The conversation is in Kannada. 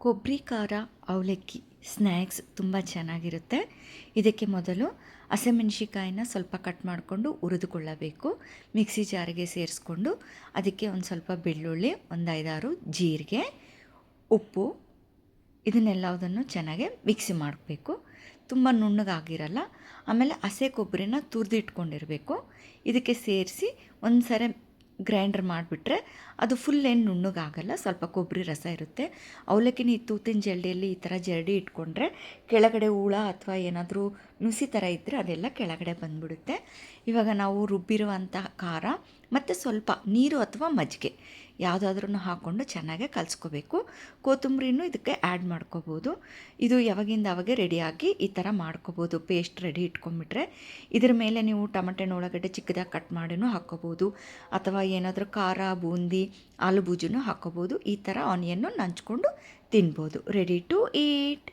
ಕೊಬ್ಬರಿ ಖಾರ ಅವಲಕ್ಕಿ ಸ್ನ್ಯಾಕ್ಸ್ ತುಂಬ ಚೆನ್ನಾಗಿರುತ್ತೆ. ಇದಕ್ಕೆ ಮೊದಲು ಹಸಿಮೆಣಸಿಕಾಯಿನ ಸ್ವಲ್ಪ ಕಟ್ ಮಾಡಿಕೊಂಡು ಹುರಿದುಕೊಳ್ಳಬೇಕು. ಮಿಕ್ಸಿ ಜಾರಿಗೆ ಸೇರಿಸ್ಕೊಂಡು ಅದಕ್ಕೆ ಒಂದು ಸ್ವಲ್ಪ ಬೆಳ್ಳುಳ್ಳಿ, ಒಂದು 5-6 ಜೀರಿಗೆ, ಉಪ್ಪು ಇದನ್ನೆಲ್ಲದನ್ನು ಚೆನ್ನಾಗಿ ಮಿಕ್ಸಿ ಮಾಡಬೇಕು. ತುಂಬ ನುಣ್ಣಗಾಗಿರಲ್ಲ. ಆಮೇಲೆ ಹಸಿ ಕೊಬ್ಬರಿನ ತುರಿದಿಟ್ಕೊಂಡಿರಬೇಕು. ಇದಕ್ಕೆ ಸೇರಿಸಿ ಒಂದು ಸರಿ ಗ್ರೈಂಡರ್ ಮಾಡಿಬಿಟ್ರೆ ಅದು ಫುಲ್ ಏನು ನುಣ್ಣಗಾಗಲ್ಲ, ಸ್ವಲ್ಪ ಕೊಬ್ಬರಿ ರಸ ಇರುತ್ತೆ. ಅವಲಕ್ಕಿನ ಈ ತೂತಿನ ಜರಡಿಯಲ್ಲಿ ಈ ಥರ ಜರಡಿ ಇಟ್ಕೊಂಡ್ರೆ ಕೆಳಗಡೆ ಹುಳ ಅಥವಾ ಏನಾದರೂ ನುಸಿ ಥರ ಇದ್ದರೆ ಅದೆಲ್ಲ ಕೆಳಗಡೆ ಬಂದುಬಿಡುತ್ತೆ. ಇವಾಗ ನಾವು ರುಬ್ಬಿರುವಂಥ ಖಾರ ಮತ್ತು ಸ್ವಲ್ಪ ನೀರು ಅಥವಾ ಮಜ್ಜಿಗೆ ಯಾವುದಾದ್ರೂ ಹಾಕ್ಕೊಂಡು ಚೆನ್ನಾಗಿ ಕಲಿಸ್ಕೋಬೇಕು. ಕೊತ್ತಂಬರಿನೂ ಇದಕ್ಕೆ ಆ್ಯಡ್ ಮಾಡ್ಕೋಬೋದು. ಇದು ಯಾವಾಗಿಂದ ಅವಾಗೆ ರೆಡಿಯಾಗಿ ಈ ಥರ ಮಾಡ್ಕೋಬೋದು. ಪೇಸ್ಟ್ ರೆಡಿ ಇಟ್ಕೊಂಡ್ಬಿಟ್ರೆ ಇದ್ರ ಮೇಲೆ ನೀವು ಟೊಮೆಟೊ ಒಳಗಡೆ ಚಿಕ್ಕದಾಗಿ ಕಟ್ ಮಾಡಿನೂ ಹಾಕ್ಕೋಬೋದು, ಅಥವಾ ಏನಾದರೂ ಖಾರ, ಬೂಂದಿ, ಆಲೂ ಬೂಜಿನೂ ಹಾಕ್ಕೋಬೋದು. ಈ ಥರ ಆನಿಯನ್ನು ನಂಚ್ಕೊಂಡು ತಿನ್ಬೋದು. Ready to heat.